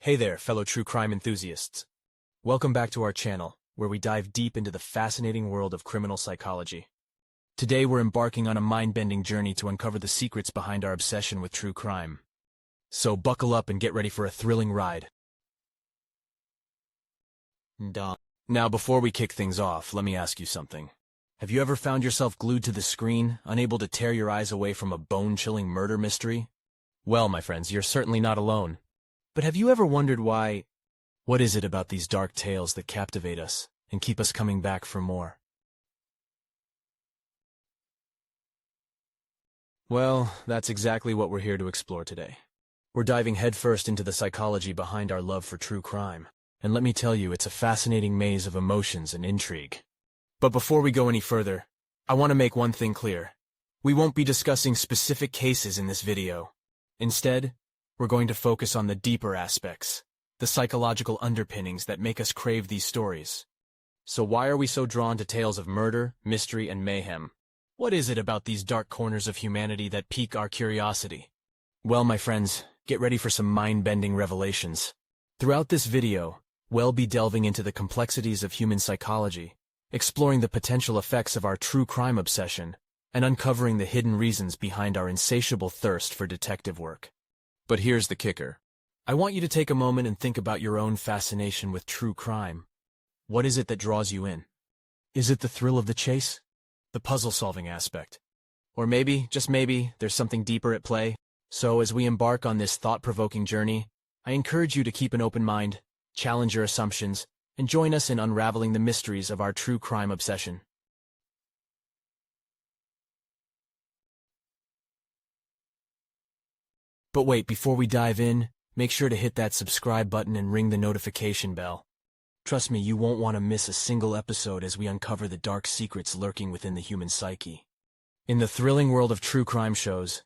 Hey there, fellow true crime enthusiasts. Welcome back to our channel, where we dive deep into the fascinating world of criminal psychology. Today we're embarking on a mind-bending journey to uncover the secrets behind our obsession with true crime. So buckle up and get ready for a thrilling ride. Now, before we kick things off, let me ask you something. Have you ever found yourself glued to the screen, unable to tear your eyes away from a bone-chilling murder mystery? Well, my friends, you're certainly not alone. But have you ever wondered why? What is it about these dark tales that captivate us and keep us coming back for more? Well, that's exactly what we're here to explore today. We're diving headfirst into the psychology behind our love for true crime. And let me tell you, it's a fascinating maze of emotions and intrigue. But before we go any further, I want to make one thing clear. We won't be discussing specific cases in this video. Instead, we're going to focus on the deeper aspects, the psychological underpinnings that make us crave these stories. So why are we so drawn to tales of murder, mystery, and mayhem? What is it about these dark corners of humanity that pique our curiosity? Well, my friends, get ready for some mind-bending revelations. Throughout this video, we'll be delving into the complexities of human psychology, exploring the potential effects of our true crime obsession, and uncovering the hidden reasons behind our insatiable thirst for detective work. But here's the kicker. I want you to take a moment and think about your own fascination with true crime. What is it that draws you in? Is it the thrill of the chase? The puzzle-solving aspect? Or maybe, just maybe, there's something deeper at play? So as we embark on this thought-provoking journey, I encourage you to keep an open mind, challenge your assumptions, and join us in unraveling the mysteries of our true crime obsession. But wait, before we dive in, make sure to hit that subscribe button and ring the notification bell. Trust me, you won't want to miss a single episode as we uncover the dark secrets lurking within the human psyche. In the thrilling world of true crime shows,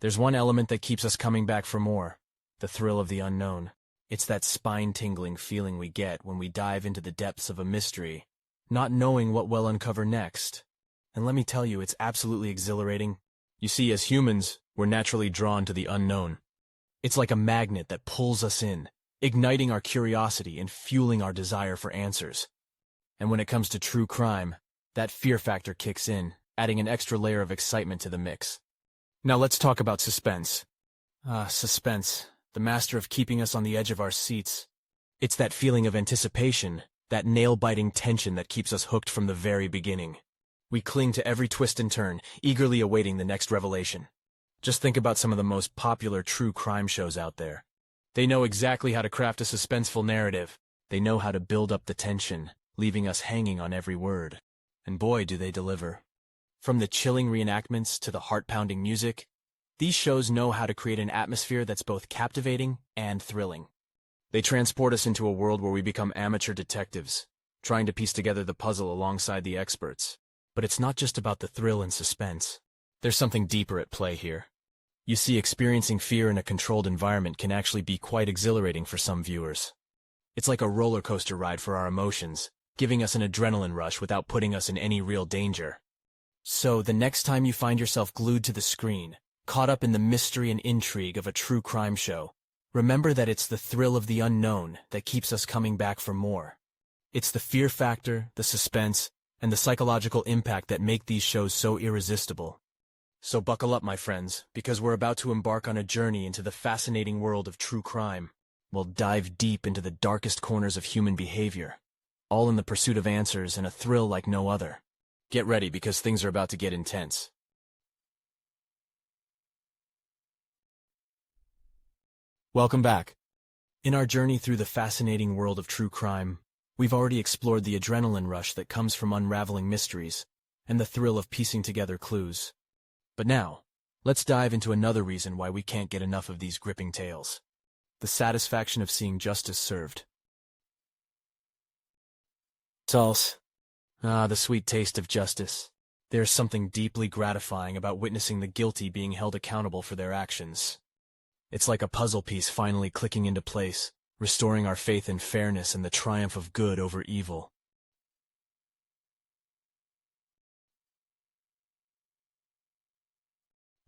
there's one element that keeps us coming back for more: the thrill of the unknown. It's that spine-tingling feeling we get when we dive into the depths of a mystery, not knowing what we'll uncover next. And let me tell you, it's absolutely exhilarating. You see, as humans, we're naturally drawn to the unknown. It's like a magnet that pulls us in, igniting our curiosity and fueling our desire for answers. And when it comes to true crime, that fear factor kicks in, adding an extra layer of excitement to the mix. Now let's talk about suspense. Suspense, the master of keeping us on the edge of our seats. It's that feeling of anticipation, that nail-biting tension that keeps us hooked from the very beginning. We cling to every twist and turn, eagerly awaiting the next revelation. Just think about some of the most popular true crime shows out there. They know exactly how to craft a suspenseful narrative. They know how to build up the tension, leaving us hanging on every word. And boy, do they deliver. From the chilling reenactments to the heart-pounding music, these shows know how to create an atmosphere that's both captivating and thrilling. They transport us into a world where we become amateur detectives, trying to piece together the puzzle alongside the experts. But it's not just about the thrill and suspense. There's something deeper at play here. You see, experiencing fear in a controlled environment can actually be quite exhilarating for some viewers. It's like a roller coaster ride for our emotions, giving us an adrenaline rush without putting us in any real danger. So, the next time you find yourself glued to the screen, caught up in the mystery and intrigue of a true crime show, remember that it's the thrill of the unknown that keeps us coming back for more. It's the fear factor, the suspense, and the psychological impact that make these shows so irresistible. So buckle up, my friends, because we're about to embark on a journey into the fascinating world of true crime. We'll dive deep into the darkest corners of human behavior, all in the pursuit of answers and a thrill like no other. Get ready, because things are about to get intense. Welcome back. In our journey through the fascinating world of true crime, we've already explored the adrenaline rush that comes from unraveling mysteries and the thrill of piecing together clues. But now, let's dive into another reason why we can't get enough of these gripping tales: the satisfaction of seeing justice served. Sauce. The sweet taste of justice. There's something deeply gratifying about witnessing the guilty being held accountable for their actions. It's like a puzzle piece finally clicking into place, restoring our faith in fairness and the triumph of good over evil.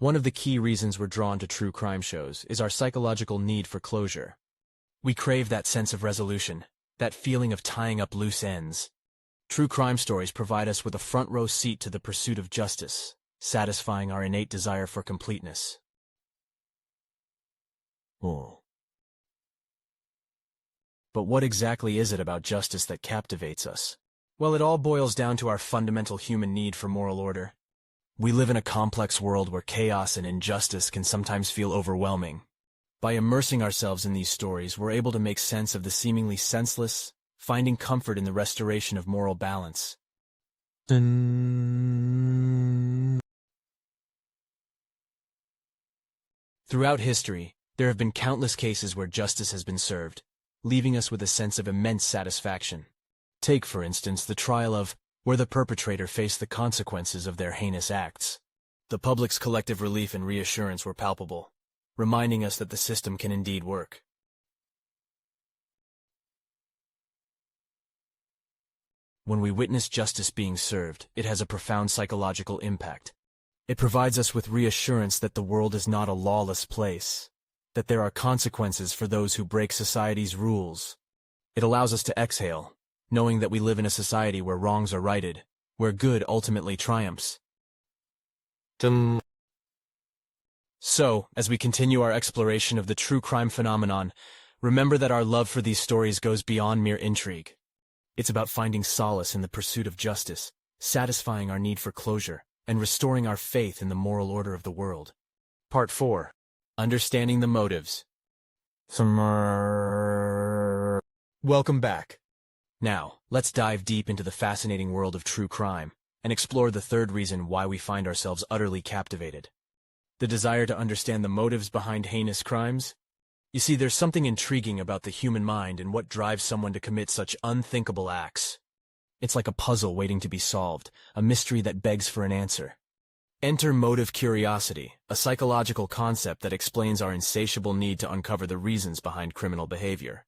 One of the key reasons we're drawn to true crime shows is our psychological need for closure. We crave that sense of resolution, that feeling of tying up loose ends. True crime stories provide us with a front-row seat to the pursuit of justice, satisfying our innate desire for completeness. Oh. But what exactly is it about justice that captivates us? Well, it all boils down to our fundamental human need for moral order. We live in a complex world where chaos and injustice can sometimes feel overwhelming. By immersing ourselves in these stories, we're able to make sense of the seemingly senseless, finding comfort in the restoration of moral balance. Throughout history, there have been countless cases where justice has been served, leaving us with a sense of immense satisfaction. Take, for instance, the trial of where the perpetrator faced the consequences of their heinous acts. The public's collective relief and reassurance were palpable, reminding us that the system can indeed work. When we witness justice being served, it has a profound psychological impact. It provides us with reassurance that the world is not a lawless place, that there are consequences for those who break society's rules. It allows us to exhale, knowing that we live in a society where wrongs are righted, where good ultimately triumphs. So, as we continue our exploration of the true crime phenomenon, remember that our love for these stories goes beyond mere intrigue. It's about finding solace in the pursuit of justice, satisfying our need for closure, and restoring our faith in the moral order of the world. Part 4. Understanding the motives. Welcome back. Now, let's dive deep into the fascinating world of true crime, and explore the third reason why we find ourselves utterly captivated. The desire to understand the motives behind heinous crimes? You see, there's something intriguing about the human mind and what drives someone to commit such unthinkable acts. It's like a puzzle waiting to be solved, a mystery that begs for an answer. Enter motive curiosity, a psychological concept that explains our insatiable need to uncover the reasons behind criminal behavior.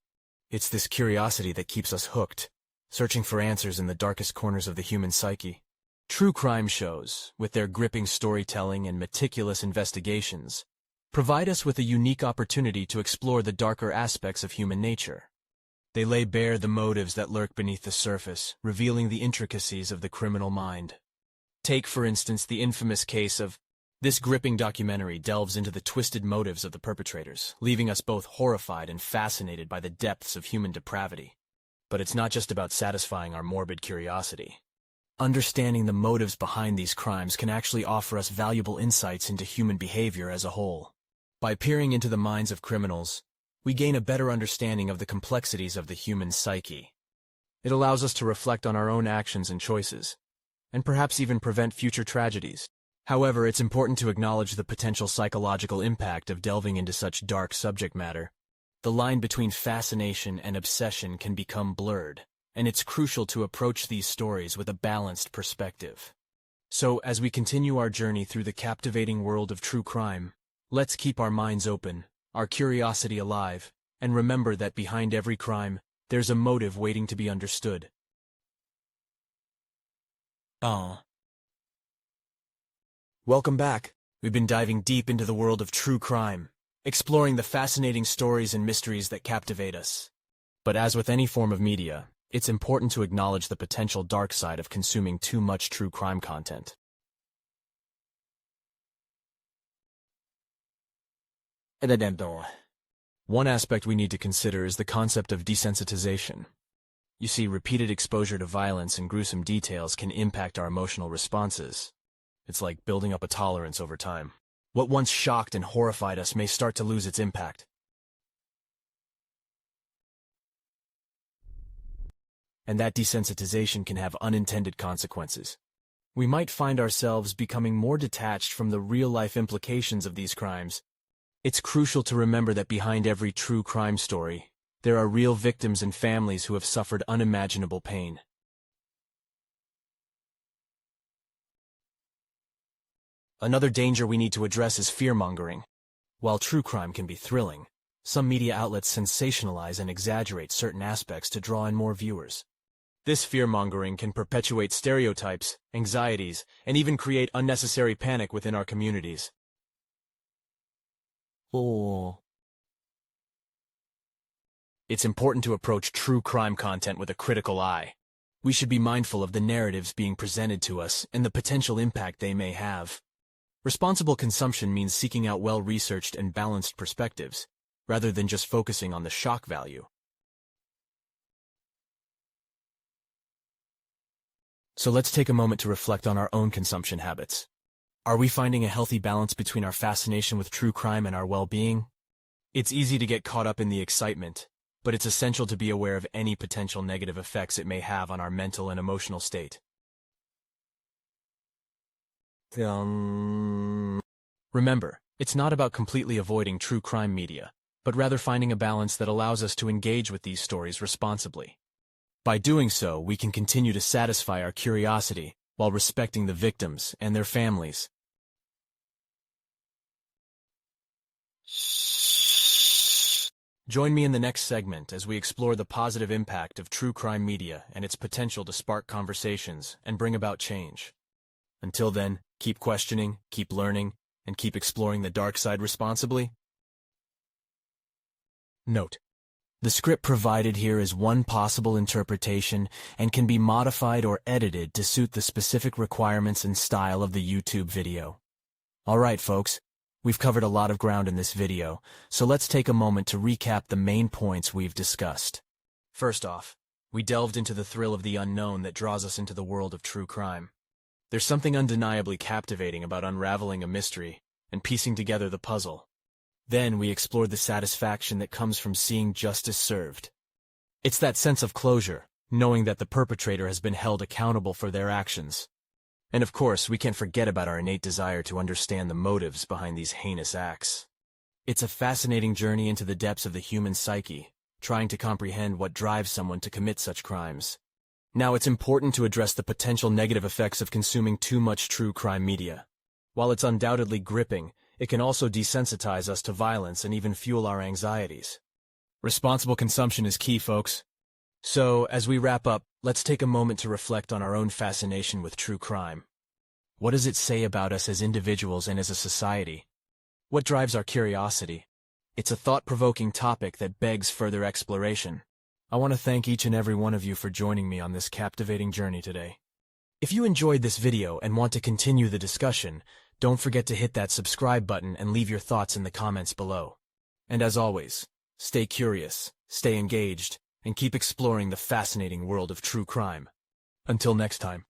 It's this curiosity that keeps us hooked, searching for answers in the darkest corners of the human psyche. True crime shows, with their gripping storytelling and meticulous investigations, provide us with a unique opportunity to explore the darker aspects of human nature. They lay bare the motives that lurk beneath the surface, revealing the intricacies of the criminal mind. Take, for instance, the infamous case of this gripping documentary delves into the twisted motives of the perpetrators, leaving us both horrified and fascinated by the depths of human depravity. But it's not just about satisfying our morbid curiosity. Understanding the motives behind these crimes can actually offer us valuable insights into human behavior as a whole. By peering into the minds of criminals, we gain a better understanding of the complexities of the human psyche. It allows us to reflect on our own actions and choices, and perhaps even prevent future tragedies. However, it's important to acknowledge the potential psychological impact of delving into such dark subject matter. The line between fascination and obsession can become blurred, and it's crucial to approach these stories with a balanced perspective. So, as we continue our journey through the captivating world of true crime, let's keep our minds open, our curiosity alive, and remember that behind every crime, there's a motive waiting to be understood. Welcome back. We've been diving deep into the world of true crime, exploring the fascinating stories and mysteries that captivate us. But as with any form of media, it's important to acknowledge the potential dark side of consuming too much true crime content. One aspect we need to consider is the concept of desensitization. You see, repeated exposure to violence and gruesome details can impact our emotional responses. It's like building up a tolerance over time. What once shocked and horrified us may start to lose its impact. And that desensitization can have unintended consequences. We might find ourselves becoming more detached from the real-life implications of these crimes. It's crucial to remember that behind every true crime story, there are real victims and families who have suffered unimaginable pain. Another danger we need to address is fear-mongering. While true crime can be thrilling, some media outlets sensationalize and exaggerate certain aspects to draw in more viewers. This fear-mongering can perpetuate stereotypes, anxieties, and even create unnecessary panic within our communities. It's important to approach true crime content with a critical eye. We should be mindful of the narratives being presented to us and the potential impact they may have. Responsible consumption means seeking out well-researched and balanced perspectives, rather than just focusing on the shock value. So let's take a moment to reflect on our own consumption habits. Are we finding a healthy balance between our fascination with true crime and our well-being? It's easy to get caught up in the excitement, but it's essential to be aware of any potential negative effects it may have on our mental and emotional state. Remember, it's not about completely avoiding true crime media, but rather finding a balance that allows us to engage with these stories responsibly. By doing so, we can continue to satisfy our curiosity while respecting the victims and their families. Join me in the next segment as we explore the positive impact of true crime media and its potential to spark conversations and bring about change. Until then, keep questioning, keep learning, and keep exploring the dark side responsibly. Note: the script provided here is one possible interpretation and can be modified or edited to suit the specific requirements and style of the YouTube video. Alright folks, we've covered a lot of ground in this video, so let's take a moment to recap the main points we've discussed. First off, we delved into the thrill of the unknown that draws us into the world of true crime. There's something undeniably captivating about unraveling a mystery and piecing together the puzzle. Then we explored the satisfaction that comes from seeing justice served. It's that sense of closure, knowing that the perpetrator has been held accountable for their actions. And of course, we can't forget about our innate desire to understand the motives behind these heinous acts. It's a fascinating journey into the depths of the human psyche, trying to comprehend what drives someone to commit such crimes. Now, it's important to address the potential negative effects of consuming too much true crime media. While it's undoubtedly gripping, it can also desensitize us to violence and even fuel our anxieties. Responsible consumption is key, folks. So, as we wrap up, let's take a moment to reflect on our own fascination with true crime. What does it say about us as individuals and as a society? What drives our curiosity? It's a thought-provoking topic that begs further exploration. I want to thank each and every one of you for joining me on this captivating journey today. If you enjoyed this video and want to continue the discussion, don't forget to hit that subscribe button and leave your thoughts in the comments below. And as always, stay curious, stay engaged, and keep exploring the fascinating world of true crime. Until next time.